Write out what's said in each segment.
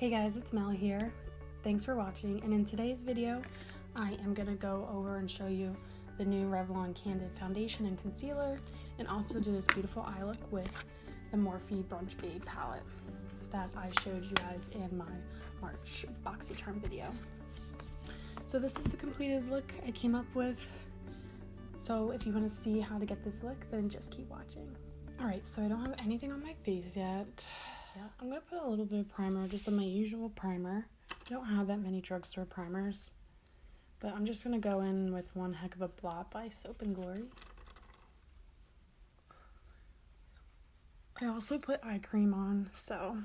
Hey guys, it's Mel here. Thanks for watching, and in today's video, I am going to go over and show you the new Revlon Candid foundation and concealer, and also do this beautiful eye look with the Morphe Brunch Babe palette that I showed you guys in my March BoxyCharm video. So this is the completed look I came up with. So if you want to see how to get this look, then just keep watching. Alright, so I don't have anything on my face yet. I'm going to put a little bit of primer, just on my usual primer. I don't have that many drugstore primers, but I'm just going to go in with one heck of a blot by Soap & Glory. I also put eye cream on, so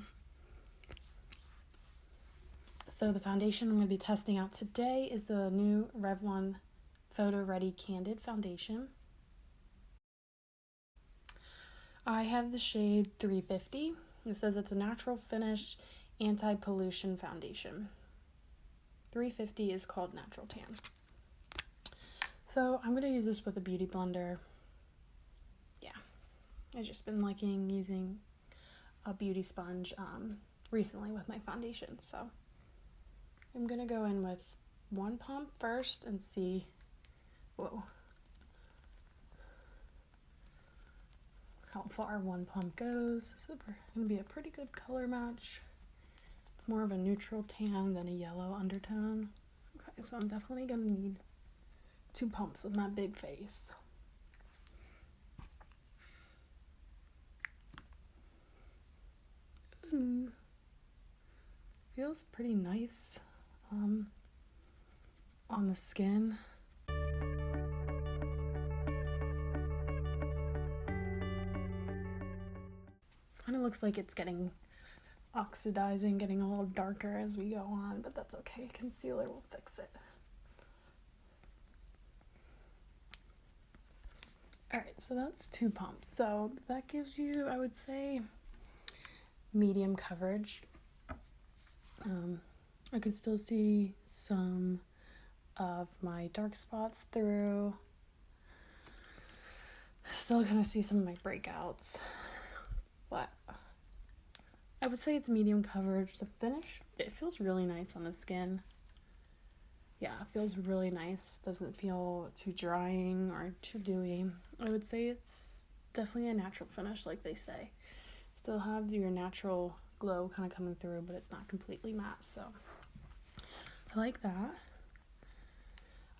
the foundation I'm going to be testing out today is the new Revlon Photo Ready Candid foundation. I have the shade 350. It says it's a natural finish anti-pollution foundation. 350 is called Natural Tan. So I'm going to use this with a beauty blender. Yeah, I've just been liking using a beauty sponge recently with my foundation. So I'm going to go in with one pump first and see, how far one pump goes. This is going to be a pretty good color match. It's more of a neutral tan than a yellow undertone. Okay, so I'm definitely going to need 2 pumps with my big face. Ooh. Feels pretty nice on the skin. Kind of looks like it's getting oxidizing, getting a little darker as we go on, but that's okay. Concealer will fix it. Alright, so that's 2 pumps. So that gives you, I would say, medium coverage. I can still see some of my dark spots through. Still gonna see some of my breakouts. But I would say it's medium coverage. The finish, it feels really nice on the skin. Yeah, it feels really nice. Doesn't feel too drying or too dewy. I would say it's definitely a natural finish, like they say. Still have your natural glow kind of coming through, but it's not completely matte, so I like that.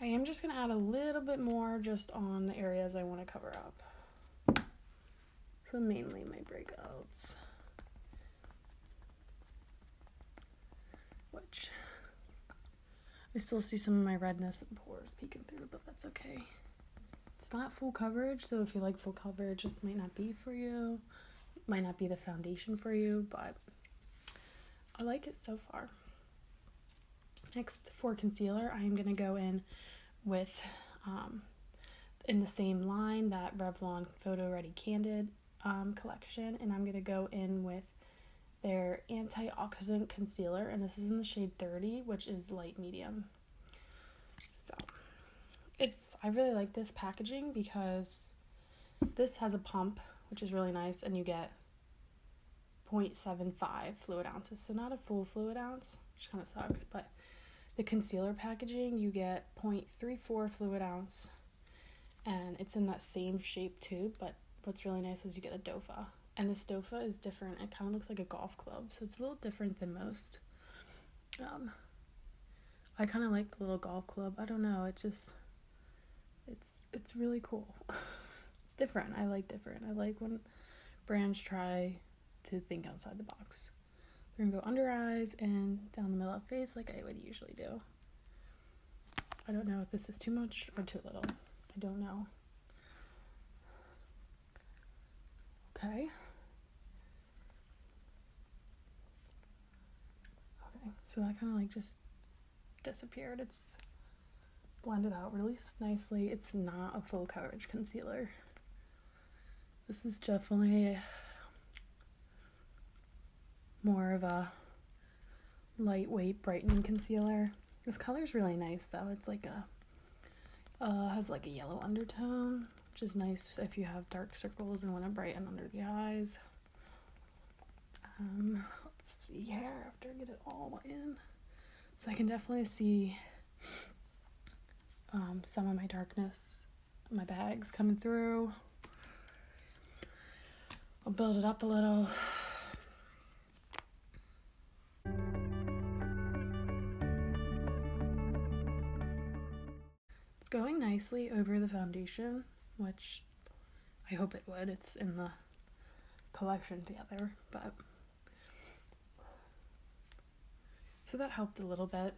I am just going to add a little bit more just on the areas I want to cover up. So mainly my breakouts, which I still see some of my redness and pores peeking through, but that's okay. It's not full coverage, so if you like full coverage, this might not be for you. It might not be the foundation for you, but I like it so far. Next, for concealer, I am going to go in with, in the same line, that Revlon Photo Ready Candid collection, and I'm going to go in with their antioxidant concealer, and this is in the shade 30, which is light medium. So I really like this packaging because this has a pump, which is really nice, and you get 0.75 fluid ounces, so not a full fluid ounce, which kind of sucks, but the concealer packaging, you get 0.34 fluid ounce, and it's in that same shape too, but what's really nice is you get a dofa, and this dofa is different. It kind of looks like a golf club, so it's a little different than most. I kind of like the little golf club. I don't know, it's really cool. It's different. I like different. I like when brands try to think outside the box. We're gonna go under eyes and down the middle of the face like I would usually do. I don't know if this is too much or too little. I don't know. Okay. So that kind of like just disappeared. It's blended out really nicely. It's not a full coverage concealer. This is definitely more of a lightweight brightening concealer. This color is really nice though. It's like has like a yellow undertone, which is nice if you have dark circles and want to brighten under the eyes. Let's see hair after I get it all in. So I can definitely see some of my darkness, my bags coming through. I'll build it up a little. It's going nicely over the foundation, which I hope it would. It's in the collection together, but so that helped a little bit.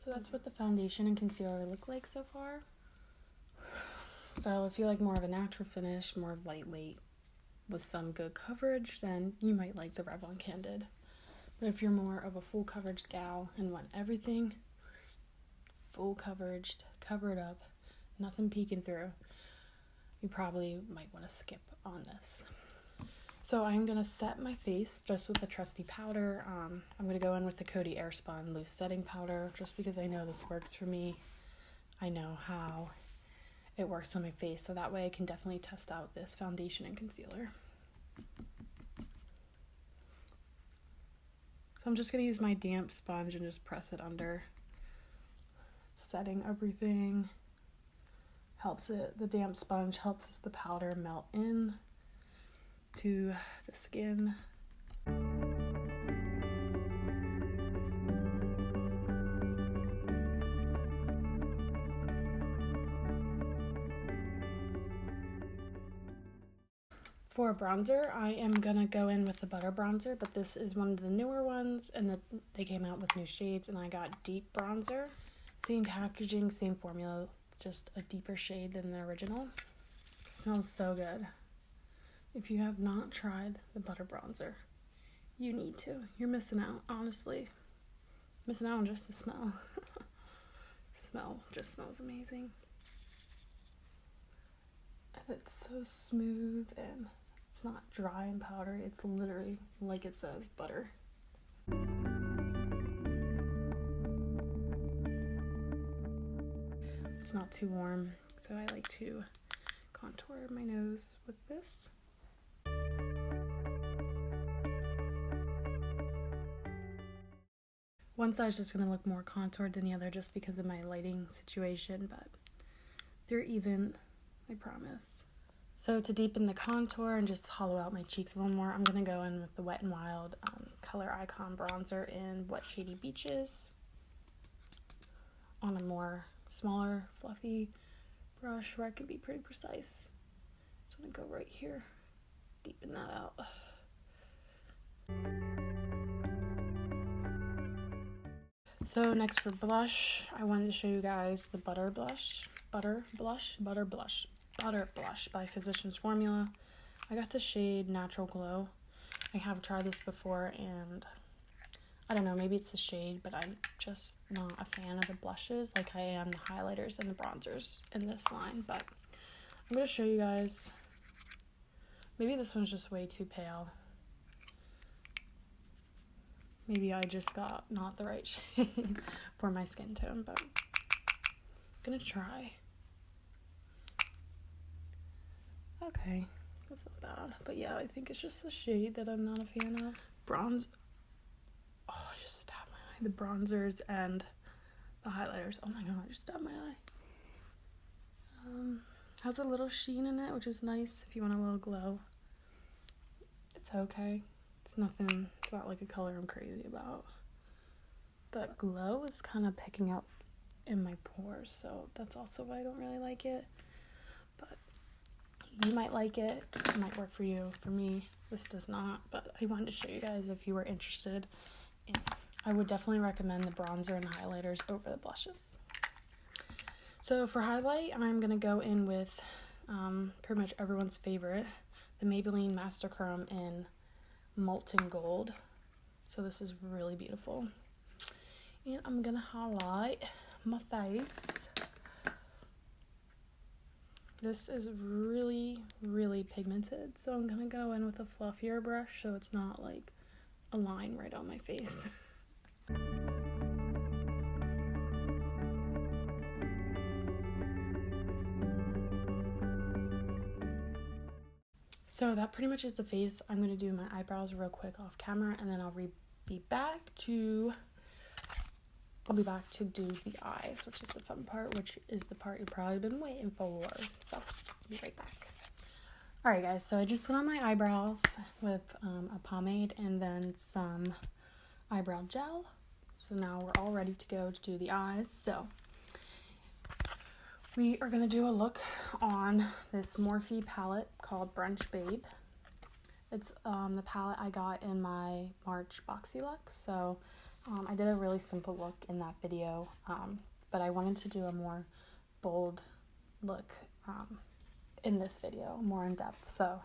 So that's what the foundation and concealer look like so far. So if you like more of a natural finish, more lightweight with some good coverage, then you might like the Revlon Candid. But if you're more of a full coverage gal and want everything full coverage, covered up, nothing peeking through, you probably might want to skip on this. So I'm going to set my face just with a trusty powder. I'm going to go in with the Coty Airspun Loose Setting Powder just because I know this works for me. I know how it works on my face, so that way I can definitely test out this foundation and concealer. So I'm just going to use my damp sponge and just press it under, setting everything. Helps it, the damp sponge helps the powder melt in to the skin. For a bronzer, I am gonna go in with the Butter Bronzer, but this is one of the newer ones, and they came out with new shades, and I got Deep Bronzer. Same packaging, same formula, just a deeper shade than the original. Smells so good. If you have not tried the Butter Bronzer, you need to. You're missing out, honestly. Missing out on just the smell. Smell just smells amazing. And it's so smooth and it's not dry and powdery. It's literally like it says, butter. It's not too warm, so I like to contour my nose with this. One side's just going to look more contoured than the other just because of my lighting situation, but they're even, I promise. So to deepen the contour and just hollow out my cheeks a little more, I'm going to go in with the Wet n Wild Color Icon Bronzer in Wet Shady Beaches on a more smaller, fluffy brush where I can be pretty precise. Just want to go right here, deepen that out. So next for blush, I wanted to show you guys the Butter Blush by Physicians Formula. I got the shade Natural Glow. I have tried this before and I don't know, maybe it's the shade, but I'm just not a fan of the blushes like I am the highlighters and the bronzers in this line. But I'm going to show you guys. Maybe this one's just way too pale. Maybe I just got not the right shade for my skin tone, but I'm going to try. Okay, that's not bad. But yeah, I think it's just the shade that I'm not a fan of. Bronze. Oh, I just stabbed my eye. The bronzers and the highlighters. Oh my god, I just stabbed my eye. Has a little sheen in it, which is nice if you want a little glow. It's okay. It's nothing, it's not like a color I'm crazy about. That glow is kind of picking up in my pores, so that's also why I don't really like it. But you might like it. It might work for you. For me, this does not, but I wanted to show you guys if you were interested. And I would definitely recommend the bronzer and highlighters over the blushes. So for highlight, I'm going to go in with pretty much everyone's favorite, the Maybelline Master Chrome in Molten Gold. So this is really beautiful. And I'm going to highlight my face. This is really, really pigmented, so I'm going to go in with a fluffier brush so it's not like a line right on my face. So that pretty much is the face. I'm going to do my eyebrows real quick off camera, and then I'll be back to do the eyes, which is the fun part, which is the part you've probably been waiting for. So I'll be right back. Alright guys, so I just put on my eyebrows with a pomade and then some eyebrow gel. So now we're all ready to go to do the eyes. So we are going to do a look on this Morphe palette called Brunch Babe. It's the palette I got in my March Boxy Look. So I did a really simple look in that video, but I wanted to do a more bold look in this video, more in depth. So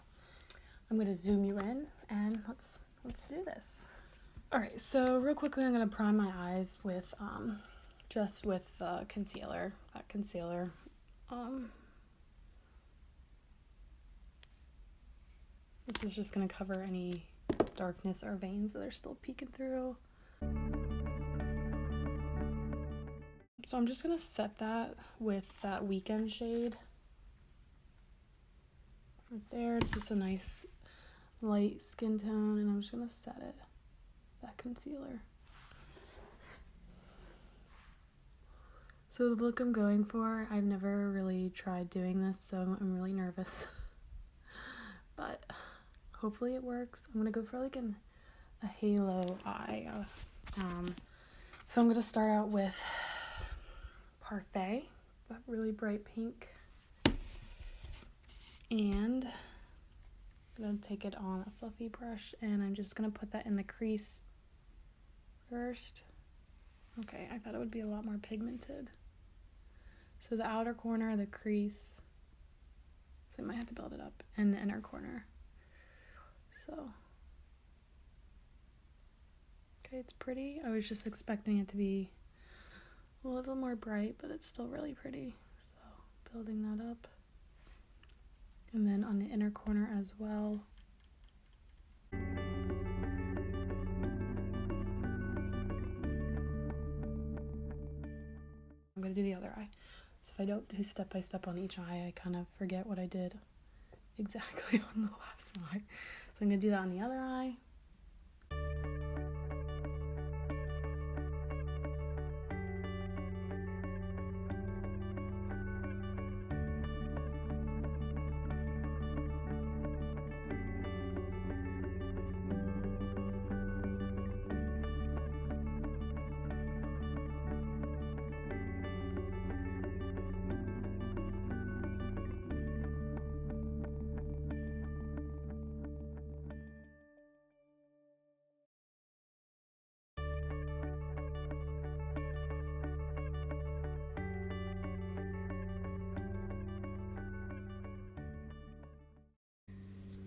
I'm going to zoom you in and let's do this. Alright, so real quickly I'm going to prime my eyes with just with concealer. That concealer. This is just going to cover any darkness or veins that are still peeking through. So I'm just going to set that with that Weekend shade. Right there, it's just a nice light skin tone, and I'm just going to set it, that concealer. So the look I'm going for, I've never really tried doing this, so I'm really nervous. But hopefully it works. I'm going to go for like a halo eye. So I'm going to start out with Parfait, that really bright pink. And I'm going to take it on a fluffy brush, and I'm just going to put that in the crease first. Okay, I thought it would be a lot more pigmented. So the outer corner, the crease, so I might have to build it up, and the inner corner. So, okay, it's pretty. I was just expecting it to be a little more bright, but it's still really pretty. So, building that up. And then on the inner corner as well. I'm going to do the other eye. So if I don't do step by step on each eye, I kind of forget what I did exactly on the last eye. So I'm going to do that on the other eye.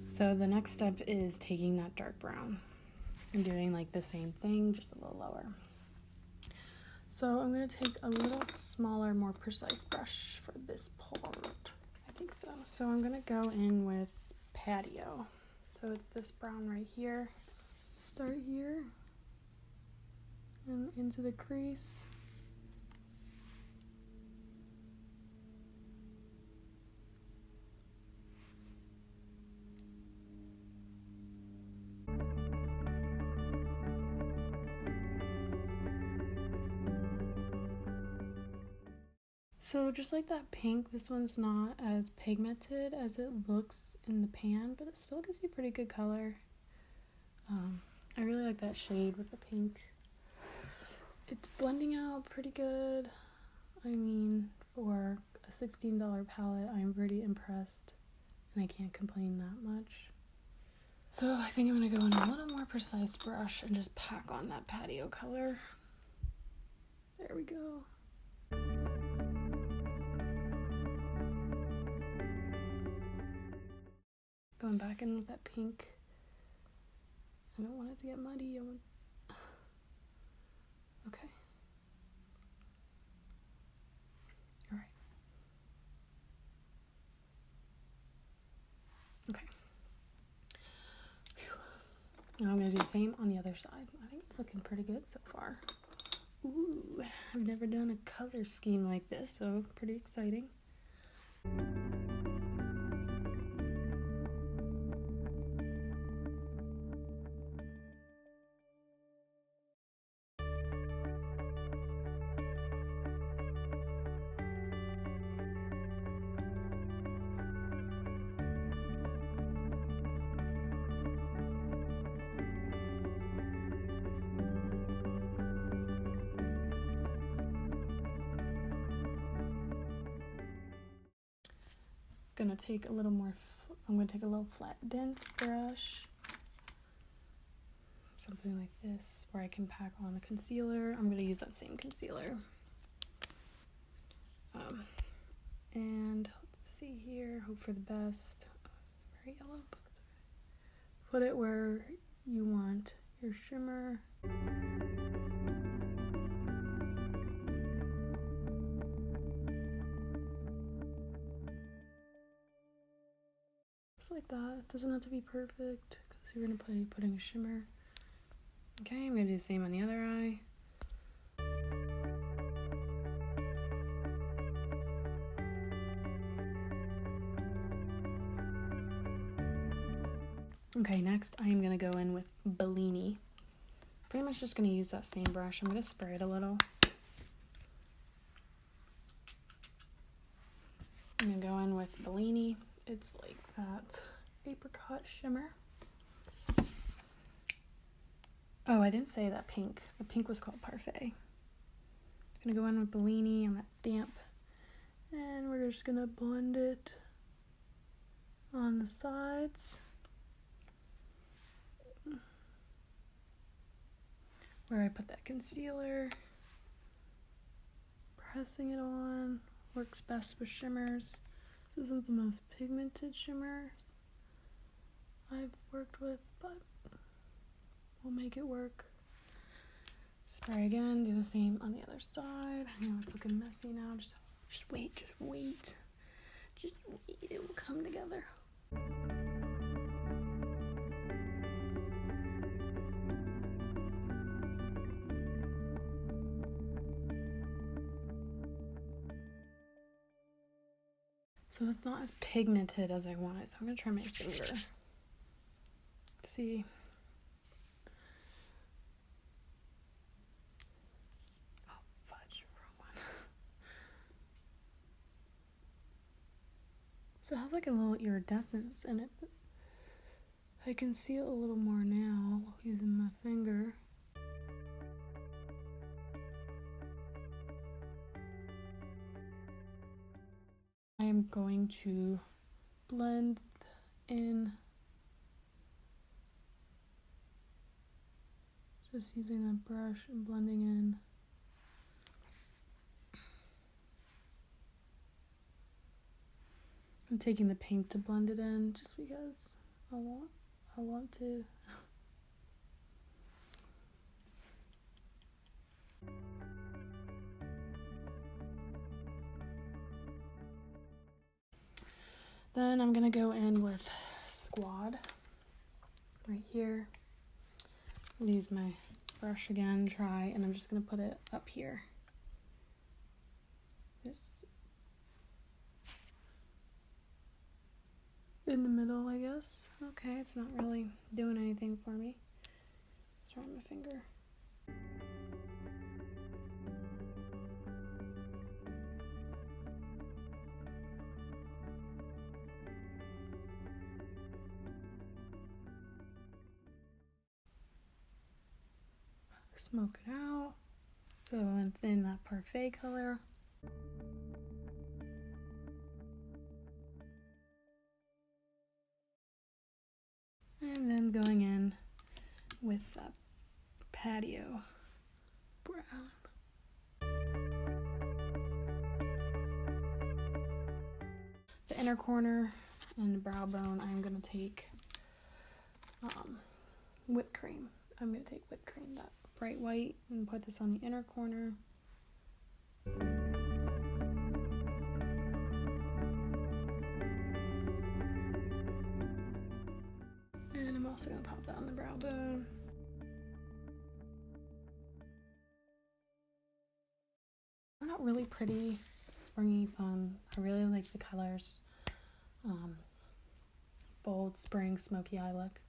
So the next step is taking that dark brown and doing like the same thing, just a little lower. So I'm going to take a little smaller, more precise brush for this part. I think so. So I'm going to go in with Patio. So it's this brown right here. Start here and into the crease. So just like that pink, this one's not as pigmented as it looks in the pan, but it still gives you pretty good color. I really like that shade with the pink. It's blending out pretty good. I mean, for a $16 palette, I'm pretty impressed, and I can't complain that much. So I think I'm going to go in a little more precise brush and just pack on that Patio color. There we go. Going back in with that pink. I don't want it to get muddy. Okay. Alright. Okay. Whew. Now I'm going to do the same on the other side. I think it's looking pretty good so far. Ooh, I've never done a color scheme like this, so pretty exciting. gonna take a little more, I'm gonna take a little flat dense brush, something like this, where I can pack on the concealer. I'm gonna use that same concealer. And let's see here, hope for the best. Oh, it's very yellow, but it's okay. Put it where you want your shimmer. Just like that. It doesn't have to be perfect because you're gonna be putting a shimmer. Okay, I'm gonna do the same on the other eye. Okay, next I am gonna go in with Bellini. Pretty much just gonna use that same brush. I'm gonna spray it a little. I'm gonna go in with Bellini. It's like that apricot shimmer. Oh, I didn't say that pink. The pink was called Parfait. I'm gonna go in with Bellini on that damp, and we're just gonna blend it on the sides. Where I put that concealer, pressing it on, works best with shimmers. This isn't the most pigmented shimmers I've worked with, but we'll make it work. Spray again, do the same on the other side. I know it's looking messy now, just wait, it will come together. So it's not as pigmented as I wanted, so I'm gonna try my finger. Let's see. Oh, fudge, wrong one. So it has like a little iridescence in it, but I can see it a little more now using my finger. I am going to blend in, just using that brush and blending in. I'm taking the pink to blend it in just because I want to. Then I'm gonna go in with Squad right here. I'll use my brush again, and I'm just gonna put it up here. Just in the middle, I guess. Okay, it's not really doing anything for me. Try my finger. Smoke it out. So in that Parfait color. And then going in with that Patio Brown. The inner corner and the brow bone, I'm going to take whipped cream. I'm going to take whipped cream, that bright white, and put this on the inner corner. And I'm also going to pop that on the brow bone. They're not really pretty, springy, fun. I really like the colors. Bold, spring, smoky eye look.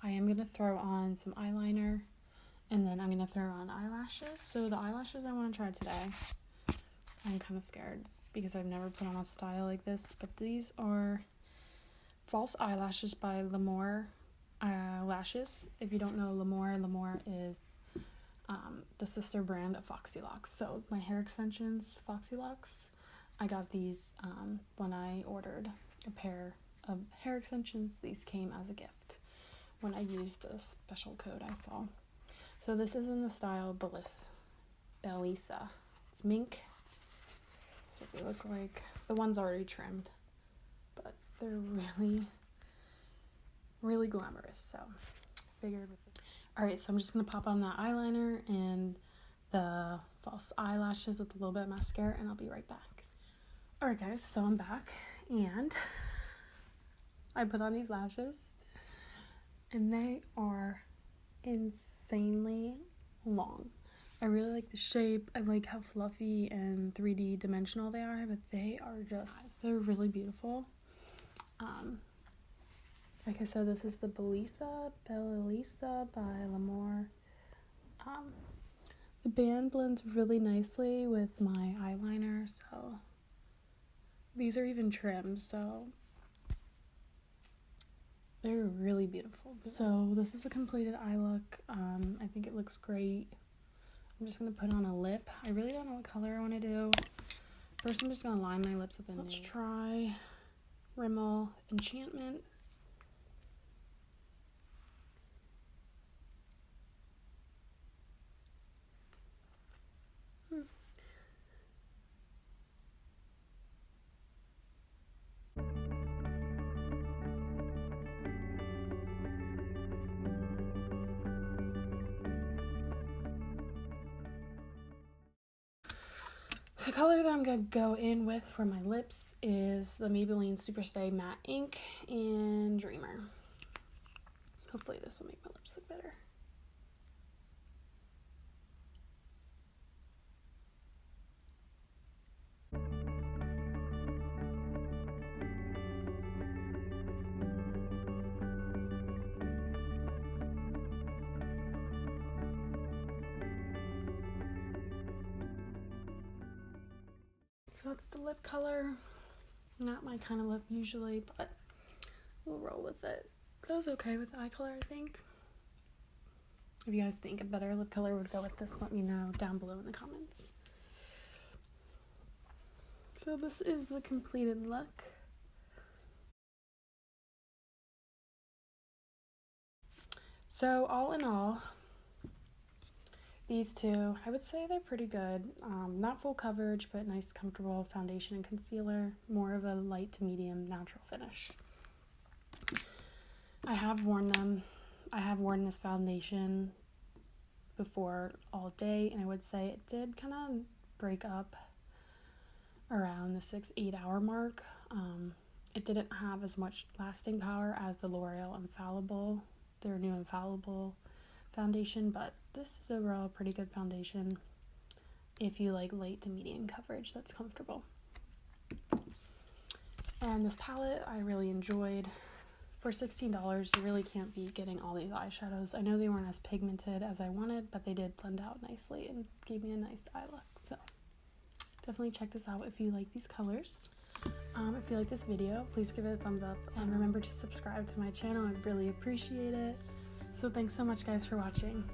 I am going to throw on some eyeliner, and then I'm going to throw on eyelashes. So the eyelashes I want to try today, I'm kind of scared because I've never put on a style like this, but these are false eyelashes by L'Amour Lashes. If you don't know L'Amour is the sister brand of Foxy Locks. So my hair extensions, Foxy Locks, I got these when I ordered a pair of hair extensions. These came as a gift when I used a special code I saw. So this is in the style Bellisa. It's mink. So they look like, the one's already trimmed, but they're really glamorous. So figured with it. All right, so I'm just gonna pop on that eyeliner and the false eyelashes with a little bit of mascara, and I'll be right back. All right, guys, so I'm back, and I put on these lashes, and they are insanely long. I really like the shape. I like how fluffy and 3D dimensional they are, but they are just, they're really beautiful. Like I said, this is the Bellisa by L'Amour. The band blends really nicely with my eyeliner, so these are even trimmed, so they're really beautiful. So this is a completed eye look. I think it looks great. I'm just going to put on a lip. I really don't know what color I want to do. First, I'm just going to line my lips with a nude. Let's try Rimmel Enchantment. The color that I'm going to go in with for my lips is the Maybelline Superstay Matte Ink in Dreamer. Hopefully this will make my lips look better. So that's the lip color. Not my kind of lip usually, but we'll roll with it. Goes okay with the eye color, I think. If you guys think a better lip color would go with this, let me know down below in the comments. So this is the completed look. So all in all, these two, I would say they're pretty good. Not full coverage, but nice, comfortable foundation and concealer. More of a light to medium natural finish. I have worn them. I have worn this foundation before all day, and I would say it did kind of break up around the 6-8 hour mark. It didn't have as much lasting power as the L'Oreal Infallible, their new Infallible foundation, but this is overall a pretty good foundation if you like light to medium coverage that's comfortable. And this palette I really enjoyed. For $16, you really can't be getting all these eyeshadows. I know they weren't as pigmented as I wanted, but they did blend out nicely and gave me a nice eye look. So definitely check this out if you like these colors. If you like this video, please give it a thumbs up, and remember to subscribe to my channel. I'd really appreciate it. So thanks so much, guys, for watching.